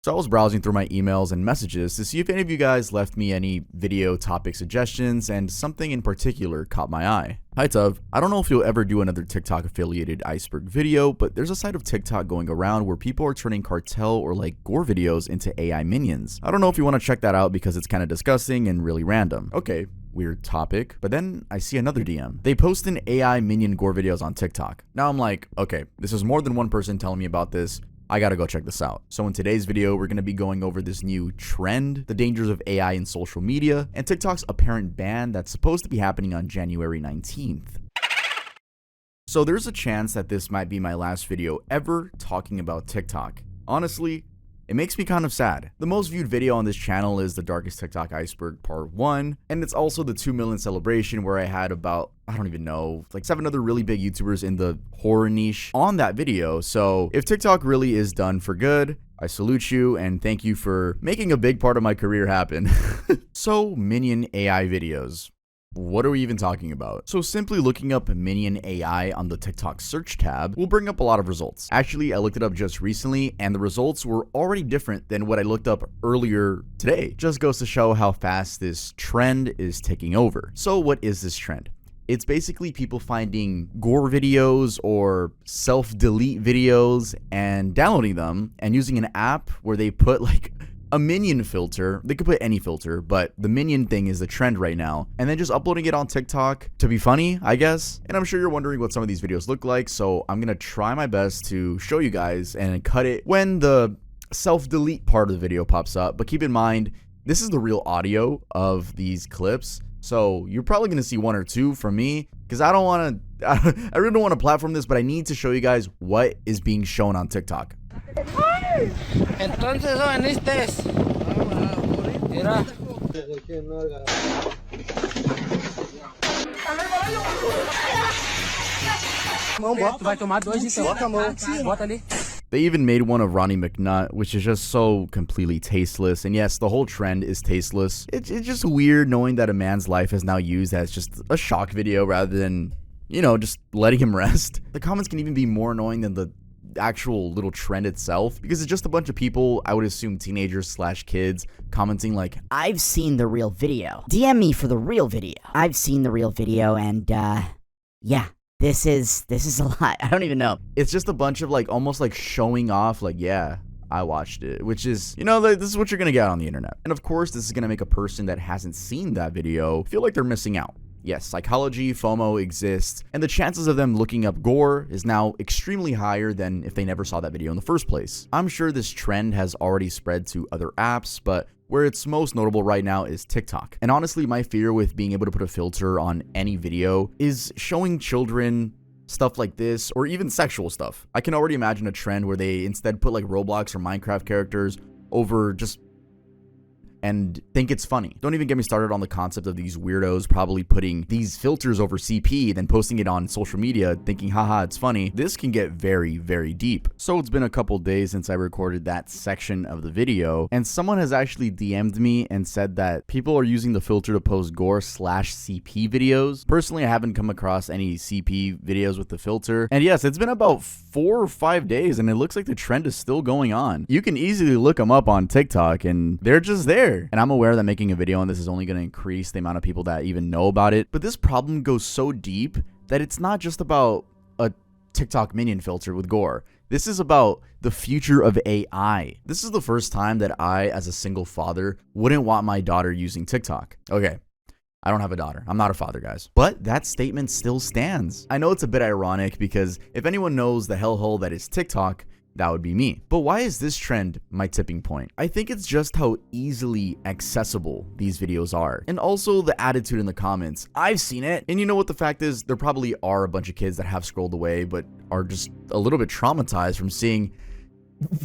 So I was browsing through my emails and messages to see if any of you guys left me any video topic suggestions, and something in particular caught my eye. Hi Tuv, I don't know if you'll ever do another TikTok affiliated iceberg video, but there's a side of TikTok going around where people are turning cartel or like gore videos into AI minions. I don't know if you want to check that out because it's kind of disgusting and really random. Okay, weird topic, but then I see another DM. They post an AI Minion Gore videos on TikTok. Now I'm like, okay, this is more than one person telling me about this. I gotta go check this out. So in today's video, we're gonna be going over this new trend, the dangers of AI in social media, and TikTok's apparent ban that's supposed to be happening on January 19th. So there's a chance that this might be my last video ever talking about TikTok. Honestly, it makes me kind of sad. The most viewed video on this channel is the Darkest TikTok Iceberg Part 1, and it's also the 2 million celebration where I had about, I don't even know, like 7 other really big YouTubers in the horror niche on that video. So if TikTok really is done for good, I salute you and thank you for making a big part of my career happen. So Minion AI videos. What are we even talking about? So simply looking up Minion AI on the TikTok search tab will bring up a lot of results. Actually, I looked it up just recently and the results were already different than what I looked up earlier today. Just goes to show how fast this trend is taking over. So what is this trend? It's basically people finding gore videos or self-delete videos and downloading them and using an app where they put like a minion filter. They could put any filter, but the minion thing is the trend right now. And then just uploading it on TikTok to be funny, I guess. And I'm sure you're wondering what some of these videos look like, so I'm gonna try my best to show you guys and cut it when the self-delete part of the video pops up. But keep in mind, this is the real audio of these clips, so you're probably gonna see 1 or 2 from me, because I really don't want to platform this, but I need to show you guys what is being shown on TikTok. Entonces veniste. Mira. Vai tomar 2 e bota ali. They even made one of Ronnie McNutt, which is just so completely tasteless. And yes, the whole trend is tasteless. It's just weird knowing that a man's life is now used as just a shock video rather than, you know, just letting him rest. The comments can even be more annoying than the actual little trend itself, because it's just a bunch of people, I would assume teenagers slash kids, commenting like, I've seen the real video. DM me for the real video. I've seen the real video and yeah, this is a lot. I don't even know. It's just a bunch of like almost like showing off like, yeah, I watched it, which is, you know, this is what you're gonna get on the internet. And of course, this is gonna make a person that hasn't seen that video feel like they're missing out. Yes, psychology, FOMO exists, and the chances of them looking up gore is now extremely higher than if they never saw that video in the first place. I'm sure this trend has already spread to other apps, but where it's most notable right now is TikTok. And honestly, my fear with being able to put a filter on any video is showing children stuff like this, or even sexual stuff. I can already imagine a trend where they instead put like Roblox or Minecraft characters over just and think it's funny. Don't even get me started on the concept of these weirdos probably putting these filters over CP, then posting it on social media thinking, haha, it's funny. This can get very, very deep. So it's been a couple days since I recorded that section of the video, and someone has actually DM'd me and said that people are using the filter to post gore slash CP videos. Personally, I haven't come across any CP videos with the filter. And yes, it's been about 4 or 5 days and it looks like the trend is still going on. You can easily look them up on TikTok and they're just there. And I'm aware that making a video on this is only going to increase the amount of people that even know about it. But this problem goes so deep that it's not just about a TikTok minion filter with gore. This is about the future of AI. This is the first time that I, as a single father, wouldn't want my daughter using TikTok. Okay, I don't have a daughter. I'm not a father, guys. But that statement still stands. I know it's a bit ironic because if anyone knows the hellhole that is TikTok, that would be me. But why is this trend my tipping point? I think it's just how easily accessible these videos are. And also the attitude in the comments. I've seen it. And you know what the fact is? There probably are a bunch of kids that have scrolled away but are just a little bit traumatized from seeing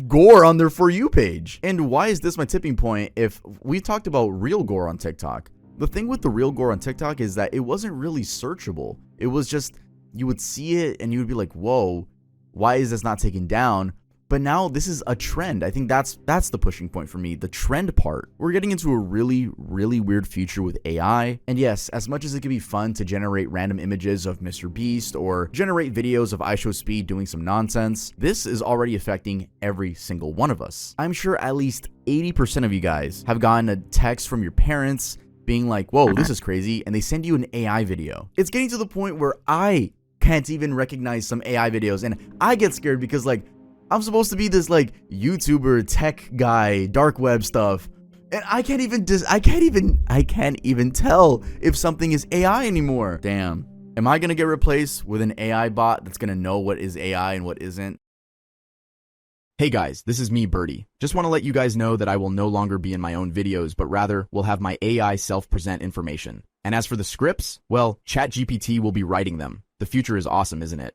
gore on their For You page. And why is this my tipping point if we talked about real gore on TikTok? The thing with the real gore on TikTok is that it wasn't really searchable. It was just, you would see it and you would be like, whoa, why is this not taken down? But now this is a trend. I think that's the pushing point for me, the trend part. We're getting into a really, really weird future with AI. And yes, as much as it can be fun to generate random images of Mr. Beast or generate videos of IShowSpeed doing some nonsense, this is already affecting every single one of us. I'm sure at least 80% of you guys have gotten a text from your parents being like, whoa, this is crazy, and they send you an AI video. It's getting to the point where I can't even recognize some AI videos, and I get scared because, like, I'm supposed to be this, like, YouTuber, tech guy, dark web stuff, and I can't even tell if something is AI anymore. Damn. Am I gonna get replaced with an AI bot that's gonna know what is AI and what isn't? Hey guys, this is me, Bertie. Just want to let you guys know that I will no longer be in my own videos, but rather will have my AI self-present information. And as for the scripts, well, ChatGPT will be writing them. The future is awesome, isn't it?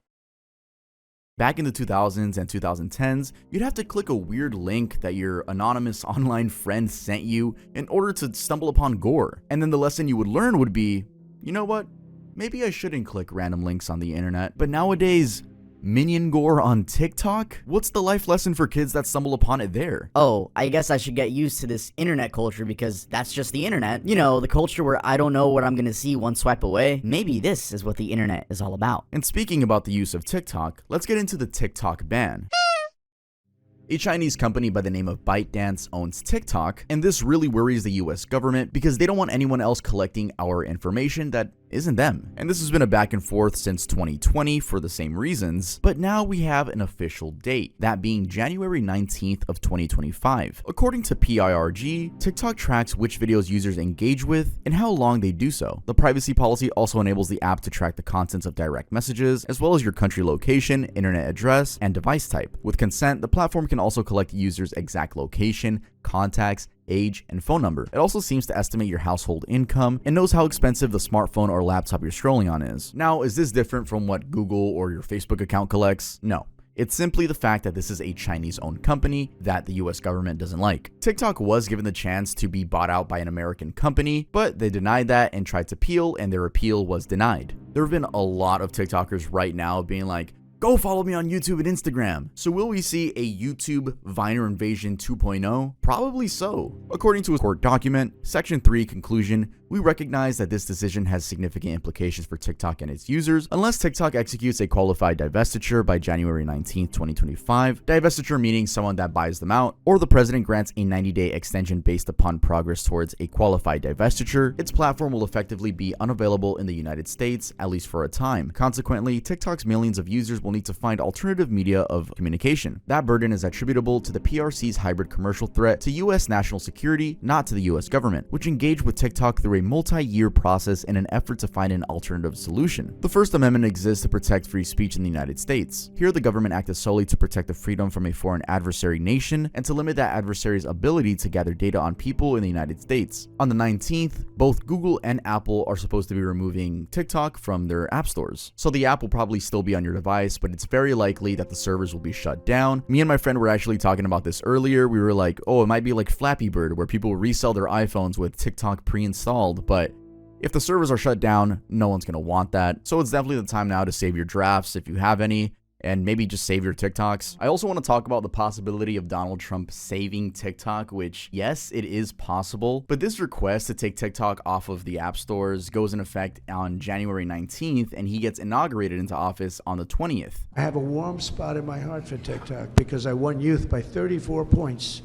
Back in the 2000s and 2010s, you'd have to click a weird link that your anonymous online friend sent you in order to stumble upon Gore. And then the lesson you would learn would be, you know what? Maybe I shouldn't click random links on the internet. But nowadays, Minion Gore on TikTok? What's the life lesson for kids that stumble upon it there? Oh, I guess I should get used to this internet culture because that's just the internet. You know, the culture where I don't know what I'm gonna see one swipe away. Maybe this is what the internet is all about. And speaking about the use of TikTok, let's get into the TikTok ban. A Chinese company by the name of ByteDance owns TikTok, and this really worries the US government because they don't want anyone else collecting our information that isn't them. And this has been a back and forth since 2020 for the same reasons, but now we have an official date, that being January 19th of 2025. According to PIRG, TikTok tracks which videos users engage with and how long they do so. The privacy policy also enables the app to track the contents of direct messages, as well as your country location, internet address, and device type. With consent, the platform can also collect users' exact location, contacts, age, and phone number. It also seems to estimate your household income and knows how expensive the smartphone or laptop you're scrolling on is. Now, is this different from what Google or your Facebook account collects? No. It's simply the fact that this is a Chinese-owned company that the US government doesn't like. TikTok was given the chance to be bought out by an American company, but they denied that and tried to appeal, and their appeal was denied. There have been a lot of TikTokers right now being like, go follow me on YouTube and Instagram. So will we see a YouTube Viner invasion 2.0? Probably so. According to a court document, Section 3 conclusion, we recognize that this decision has significant implications for TikTok and its users unless TikTok executes a qualified divestiture by January 19, 2025. Divestiture meaning someone that buys them out, or the president grants a 90-day extension based upon progress towards a qualified divestiture. Its platform will effectively be unavailable in the United States, at least for a time. Consequently, TikTok's millions of users will need to find alternative media of communication. That burden is attributable to the PRC's hybrid commercial threat to US national security, not to the US government, which engaged with TikTok through a multi-year process in an effort to find an alternative solution. The First Amendment exists to protect free speech in the United States. Here, the government acted solely to protect the freedom from a foreign adversary nation and to limit that adversary's ability to gather data on people in the United States. On the 19th, both Google and Apple are supposed to be removing TikTok from their app stores. So the app will probably still be on your device, but it's very likely that the servers will be shut down. Me and my friend were actually talking about this earlier. We were like, oh, it might be like Flappy Bird, where people resell their iPhones with TikTok pre-installed, but if the servers are shut down, no one's going to want that. So it's definitely the time now to save your drafts if you have any, and maybe just save your TikToks. I also want to talk about the possibility of Donald Trump saving TikTok, which, yes, it is possible, but this request to take TikTok off of the app stores goes in effect on January 19th, and he gets inaugurated into office on the 20th. I have a warm spot in my heart for TikTok because I won youth by 34 points.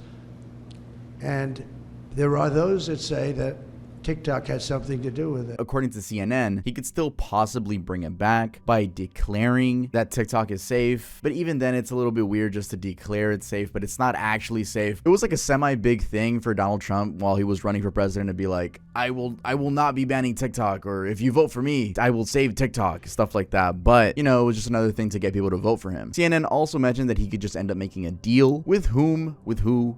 And there are those that say that TikTok had something to do with it. According to CNN, he could still possibly bring it back by declaring that TikTok is safe. But even then, it's a little bit weird just to declare it's safe, but it's not actually safe. It was like a semi-big thing for Donald Trump while he was running for president to be like, I will not be banning TikTok, or if you vote for me, I will save TikTok, stuff like that. But, you know, it was just another thing to get people to vote for him. CNN also mentioned that he could just end up making a deal with whom, with who,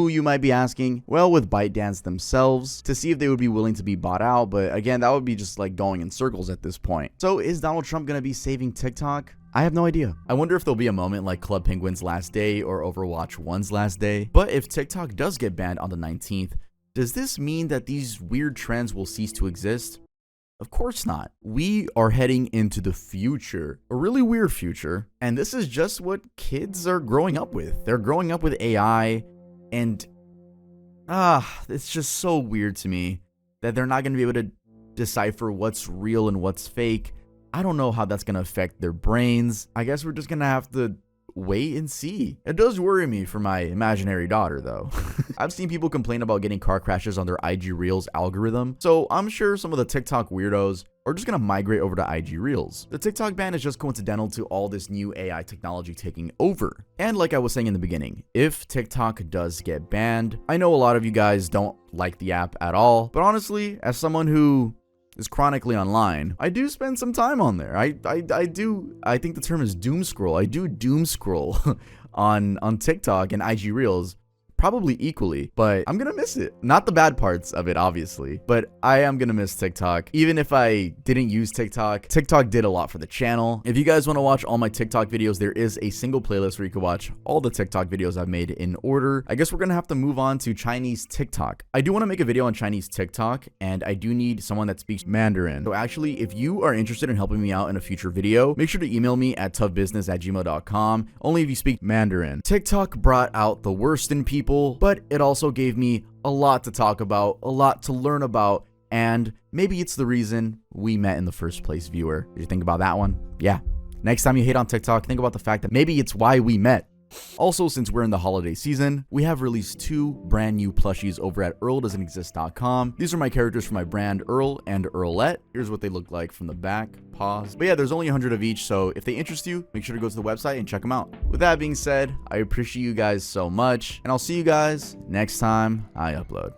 you might be asking? Well, with ByteDance themselves, to see if they would be willing to be bought out, but again, that would be just like going in circles at this point. So is Donald Trump gonna be saving TikTok? I have no idea. I wonder if there'll be a moment like Club Penguin's last day or Overwatch 1's last day. But if TikTok does get banned on the 19th, does this mean that these weird trends will cease to exist? Of course not. We are heading into the future, a really weird future, and this is just what kids are growing up with. They're growing up with AI, and it's just so weird to me that they're not going to be able to decipher what's real and what's fake. I don't know how that's going to affect their brains. I guess we're just going to have to wait and see. It does worry me for my imaginary daughter, though. I've seen people complain about getting car crashes on their IG Reels algorithm, so I'm sure some of the TikTok weirdos are just gonna migrate over to IG Reels. The TikTok ban is just coincidental to all this new AI technology taking over. And like I was saying in the beginning, if TikTok does get banned, I know a lot of you guys don't like the app at all, but honestly, as someone who is chronically online, I do spend some time on there. I think the term is doom scroll. I do doom scroll on TikTok and IG Reels, probably equally, but I'm gonna miss it. Not the bad parts of it, obviously, but I am gonna miss TikTok. Even if I didn't use TikTok, TikTok did a lot for the channel. If you guys want to watch all my TikTok videos, there is a single playlist where you can watch all the TikTok videos I've made in order. I guess we're gonna have to move on to Chinese TikTok. I do want to make a video on Chinese TikTok, and I do need someone that speaks Mandarin. So actually, if you are interested in helping me out in a future video, make sure to email me at toughbusiness@gmail.com, only if you speak Mandarin. TikTok brought out the worst in people, but it also gave me a lot to talk about, a lot to learn about, and maybe it's the reason we met in the first place, viewer. Did you think about that one? Yeah. Next time you hate on TikTok, think about the fact that maybe it's why we met. Also, since we're in the holiday season, we have released 2 brand new plushies over at earldoesn'texist.com. These are my characters from my brand Earl and Earlette. Here's what they look like from the back. Pause. But yeah, there's only 100 of each, so if they interest you, make sure to go to the website and check them out. With that being said, I appreciate you guys so much, and I'll see you guys next time I upload.